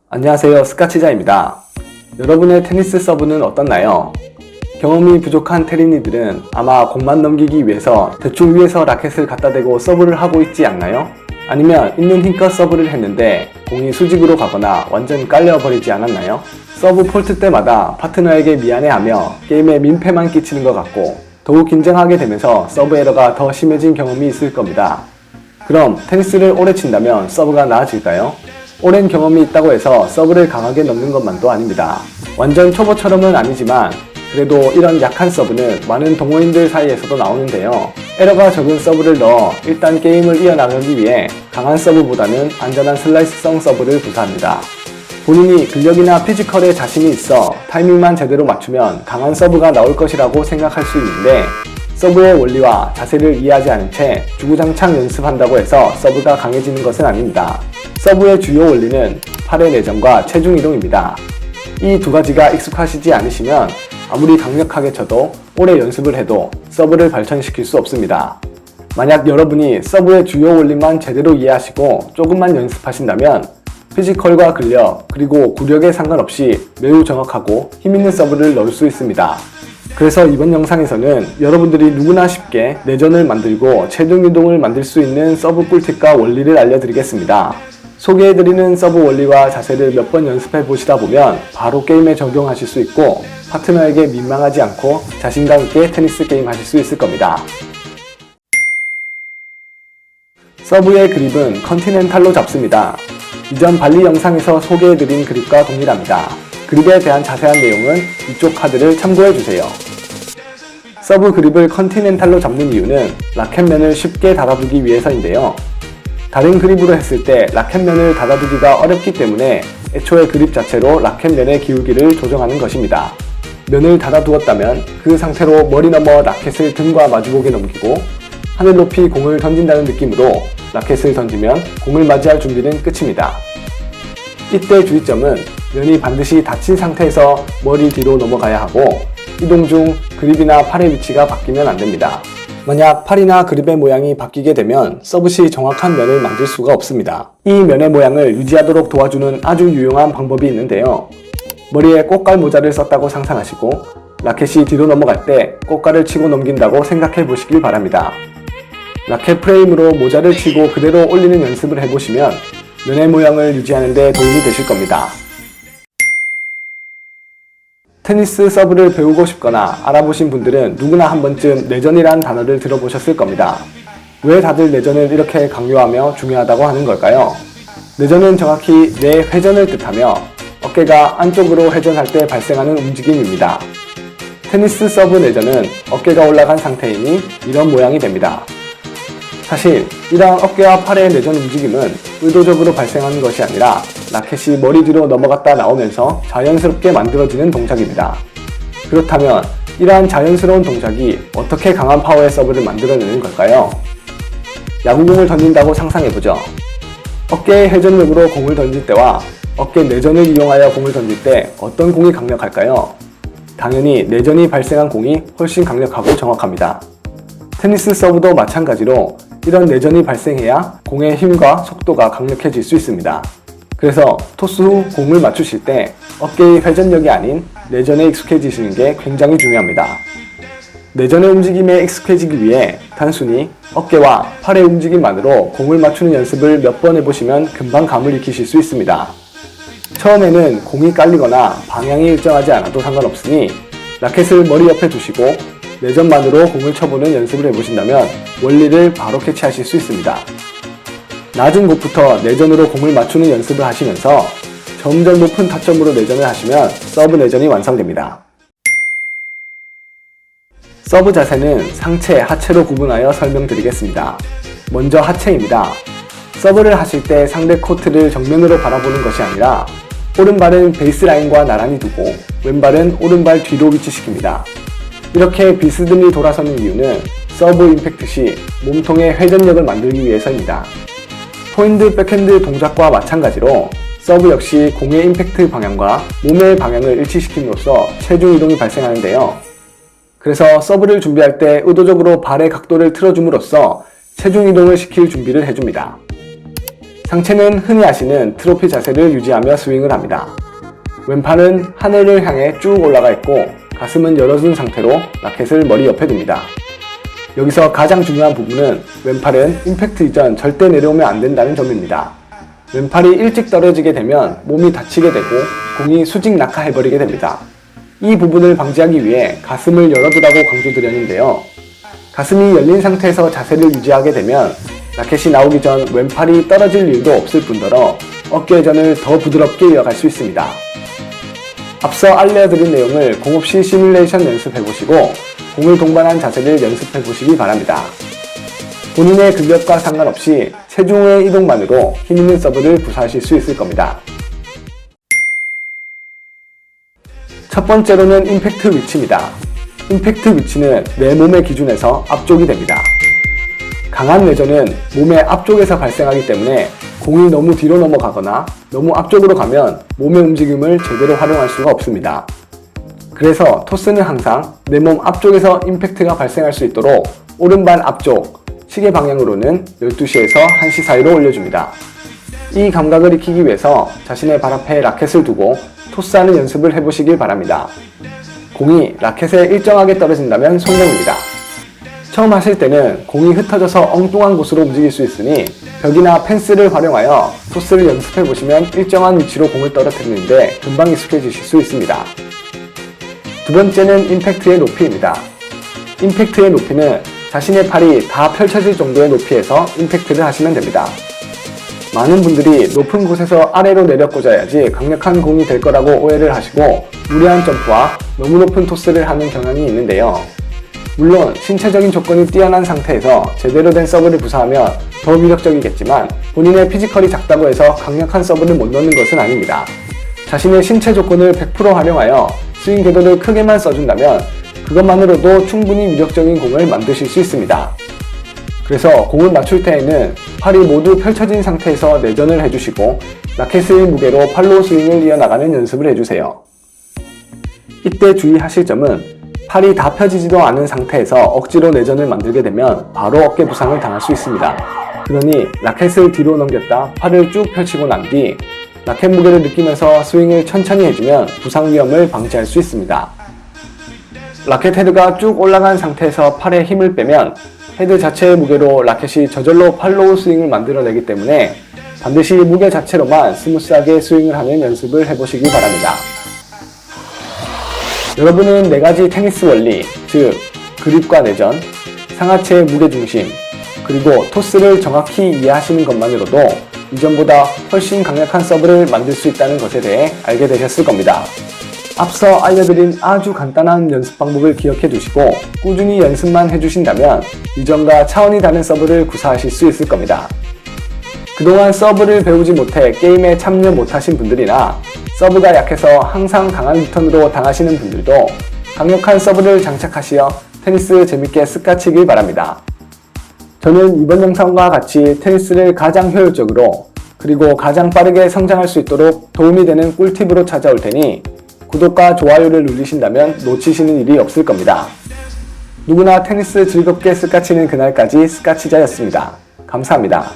안녕하세요, 스카치자입니다. 여러분의 테니스 서브는 어떻나요? 경험이 부족한 테린이들은 아마 공만 넘기기 위해서 대충 위에서 라켓을 갖다 대고 서브를 하고 있지 않나요? 아니면 있는 힘껏 서브를 했는데 공이 수직으로 가거나 완전 깔려버리지 않았나요? 서브 폴트 때마다 파트너에게 미안해하며 게임에 민폐만 끼치는 것 같고 더욱 긴장하게 되면서 서브 에러가 더 심해진 경험이 있을 겁니다. 그럼 테니스를 오래 친다면 서브가 나아질까요? 오랜 경험이 있다고 해서 서브를 강하게 넣는 것만도 아닙니다. 완전 초보처럼은 아니지만 그래도 이런 약한 서브는 많은 동호인들 사이에서도 나오는데요. 에러가 적은 서브를 넣어 일단 게임을 이어나가기 위해 강한 서브보다는 안전한 슬라이스성 서브를 구사합니다. 본인이 근력이나 피지컬에 자신이 있어 타이밍만 제대로 맞추면 강한 서브가 나올 것이라고 생각할 수 있는데 서브의 원리와 자세를 이해하지 않은 채 주구장창 연습한다고 해서 서브가 강해지는 것은 아닙니다. 서브의 주요 원리는 팔의 내전과 체중 이동입니다. 이 두 가지가 익숙하시지 않으시면 아무리 강력하게 쳐도 오래 연습을 해도 서브를 발전시킬 수 없습니다. 만약 여러분이 서브의 주요 원리만 제대로 이해하시고 조금만 연습하신다면 피지컬과 근력 그리고 구력에 상관없이 매우 정확하고 힘있는 서브를 넣을 수 있습니다. 그래서 이번 영상에서는 여러분들이 누구나 쉽게 내전을 만들고 체중 이동을 만들 수 있는 서브 꿀팁과 원리를 알려드리겠습니다. 소개해드리는 서브 원리와 자세를 몇 번 연습해 보시다 보면 바로 게임에 적용하실 수 있고 파트너에게 민망하지 않고 자신감 있게 테니스 게임 하실 수 있을 겁니다. 서브의 그립은 컨티넨탈로 잡습니다. 이전 발리 영상에서 소개해드린 그립과 동일합니다. 그립에 대한 자세한 내용은 이쪽 카드를 참고해주세요. 서브 그립을 컨티넨탈로 잡는 이유는 라켓면을 쉽게 닫아두기 위해서인데요. 다른 그립으로 했을 때 라켓면을 닫아두기가 어렵기 때문에 애초에 그립 자체로 라켓면의 기울기를 조정하는 것입니다. 면을 닫아두었다면 그 상태로 머리 넘어 라켓을 등과 마주보게 넘기고 하늘 높이 공을 던진다는 느낌으로 라켓을 던지면 공을 맞이할 준비는 끝입니다. 이때 주의점은 면이 반드시 닫힌 상태에서 머리 뒤로 넘어가야 하고 이동 중 그립이나 팔의 위치가 바뀌면 안됩니다. 만약 팔이나 그립의 모양이 바뀌게 되면 서브 시 정확한 면을 만들 수가 없습니다. 이 면의 모양을 유지하도록 도와주는 아주 유용한 방법이 있는데요. 머리에 꽃갈 모자를 썼다고 상상하시고 라켓이 뒤로 넘어갈 때 꽃갈을 치고 넘긴다고 생각해 보시길 바랍니다. 라켓 프레임으로 모자를 치고 그대로 올리는 연습을 해보시면 면의 모양을 유지하는 데 도움이 되실 겁니다. 테니스 서브를 배우고 싶거나 알아보신 분들은 누구나 한 번쯤 내전이란 단어를 들어보셨을 겁니다. 왜 다들 내전을 이렇게 강요하며 중요하다고 하는 걸까요? 내전은 정확히 내 회전을 뜻하며 어깨가 안쪽으로 회전할 때 발생하는 움직임입니다. 테니스 서브 내전은 어깨가 올라간 상태이니 이런 모양이 됩니다. 사실 이러한 어깨와 팔의 내전 움직임은 의도적으로 발생하는 것이 아니라 라켓이 머리 뒤로 넘어갔다 나오면서 자연스럽게 만들어지는 동작입니다. 그렇다면 이러한 자연스러운 동작이 어떻게 강한 파워의 서브를 만들어내는 걸까요? 야구공을 던진다고 상상해보죠. 어깨의 회전력으로 공을 던질 때와 어깨 내전을 이용하여 공을 던질 때 어떤 공이 강력할까요? 당연히 내전이 발생한 공이 훨씬 강력하고 정확합니다. 테니스 서브도 마찬가지로 이런 내전이 발생해야 공의 힘과 속도가 강력해질 수 있습니다. 그래서 토스 후 공을 맞추실 때 어깨의 회전력이 아닌 내전에 익숙해지시는 게 굉장히 중요합니다. 내전의 움직임에 익숙해지기 위해 단순히 어깨와 팔의 움직임만으로 공을 맞추는 연습을 몇 번 해보시면 금방 감을 익히실 수 있습니다. 처음에는 공이 깔리거나 방향이 일정하지 않아도 상관없으니 라켓을 머리 옆에 두시고 내전만으로 공을 쳐보는 연습을 해보신다면 원리를 바로 캐치하실 수 있습니다. 낮은 곳부터 내전으로 공을 맞추는 연습을 하시면서 점점 높은 타점으로 내전을 하시면 서브 내전이 완성됩니다. 서브 자세는 상체, 하체로 구분하여 설명드리겠습니다. 먼저 하체입니다. 서브를 하실 때 상대 코트를 정면으로 바라보는 것이 아니라 오른발은 베이스라인과 나란히 두고 왼발은 오른발 뒤로 위치시킵니다. 이렇게 비스듬히 돌아서는 이유는 서브 임팩트 시 몸통의 회전력을 만들기 위해서입니다. 포핸드, 백핸드 동작과 마찬가지로 서브 역시 공의 임팩트 방향과 몸의 방향을 일치시킴으로써 체중 이동이 발생하는데요. 그래서 서브를 준비할 때 의도적으로 발의 각도를 틀어줌으로써 체중 이동을 시킬 준비를 해줍니다. 상체는 흔히 아시는 트로피 자세를 유지하며 스윙을 합니다. 왼팔은 하늘을 향해 쭉 올라가 있고 가슴은 열어둔 상태로 라켓을 머리 옆에 둡니다. 여기서 가장 중요한 부분은 왼팔은 임팩트 이전 절대 내려오면 안 된다는 점입니다. 왼팔이 일찍 떨어지게 되면 몸이 다치게 되고 공이 수직 낙하해버리게 됩니다. 이 부분을 방지하기 위해 가슴을 열어두라고 강조드렸는데요. 가슴이 열린 상태에서 자세를 유지하게 되면 라켓이 나오기 전 왼팔이 떨어질 일도 없을 뿐더러 어깨 회전을 더 부드럽게 이어갈 수 있습니다. 앞서 알려드린 내용을 공 없이 시뮬레이션 연습해보시고 공을 동반한 자세를 연습해보시기 바랍니다. 본인의 근력과 상관없이 체중의 이동만으로 힘있는 서브를 구사하실 수 있을 겁니다. 첫 번째로는 임팩트 위치입니다. 임팩트 위치는 내 몸의 기준에서 앞쪽이 됩니다. 강한 내전은 몸의 앞쪽에서 발생하기 때문에 공이 너무 뒤로 넘어가거나 너무 앞쪽으로 가면 몸의 움직임을 제대로 활용할 수가 없습니다. 그래서 토스는 항상 내 몸 앞쪽에서 임팩트가 발생할 수 있도록 오른발 앞쪽, 시계 방향으로는 12시에서 1시 사이로 올려줍니다. 이 감각을 익히기 위해서 자신의 발 앞에 라켓을 두고 토스하는 연습을 해보시길 바랍니다. 공이 라켓에 일정하게 떨어진다면 성공입니다. 처음 하실 때는 공이 흩어져서 엉뚱한 곳으로 움직일 수 있으니 벽이나 펜스를 활용하여 토스를 연습해 보시면 일정한 위치로 공을 떨어뜨리는데 금방 익숙해지실 수 있습니다. 두 번째는 임팩트의 높이입니다. 임팩트의 높이는 자신의 팔이 다 펼쳐질 정도의 높이에서 임팩트를 하시면 됩니다. 많은 분들이 높은 곳에서 아래로 내려 꽂아야지 강력한 공이 될 거라고 오해를 하시고 무리한 점프와 너무 높은 토스를 하는 경향이 있는데요. 물론 신체적인 조건이 뛰어난 상태에서 제대로 된 서브를 구사하면 더 위력적이겠지만 본인의 피지컬이 작다고 해서 강력한 서브를 못 넣는 것은 아닙니다. 자신의 신체 조건을 100% 활용하여 스윙 궤도를 크게만 써준다면 그것만으로도 충분히 위력적인 공을 만드실 수 있습니다. 그래서 공을 맞출 때에는 팔이 모두 펼쳐진 상태에서 내전을 해주시고 라켓의 무게로 팔로우 스윙을 이어나가는 연습을 해주세요. 이때 주의하실 점은 팔이 다 펴지지도 않은 상태에서 억지로 내전을 만들게 되면 바로 어깨 부상을 당할 수 있습니다. 그러니 라켓을 뒤로 넘겼다 팔을 쭉 펼치고 난 뒤 라켓 무게를 느끼면서 스윙을 천천히 해주면 부상 위험을 방지할 수 있습니다. 라켓 헤드가 쭉 올라간 상태에서 팔에 힘을 빼면 헤드 자체의 무게로 라켓이 저절로 팔로우 스윙을 만들어내기 때문에 반드시 무게 자체로만 스무스하게 스윙을 하는 연습을 해보시기 바랍니다. 여러분은 4가지 테니스 원리, 즉 그립과 내전, 상하체의 무게중심, 그리고 토스를 정확히 이해하시는 것만으로도 이전보다 훨씬 강력한 서브를 만들 수 있다는 것에 대해 알게 되셨을 겁니다. 앞서 알려드린 아주 간단한 연습 방법을 기억해 두시고 꾸준히 연습만 해주신다면 이전과 차원이 다른 서브를 구사하실 수 있을 겁니다. 그동안 서브를 배우지 못해 게임에 참여 못하신 분들이나 서브가 약해서 항상 강한 리턴으로 당하시는 분들도 강력한 서브를 장착하시어 테니스 재밌게 스카치길 바랍니다. 저는 이번 영상과 같이 테니스를 가장 효율적으로 그리고 가장 빠르게 성장할 수 있도록 도움이 되는 꿀팁으로 찾아올 테니 구독과 좋아요를 누르신다면 놓치시는 일이 없을 겁니다. 누구나 테니스 즐겁게 스카치는 그날까지 스카치자였습니다. 감사합니다.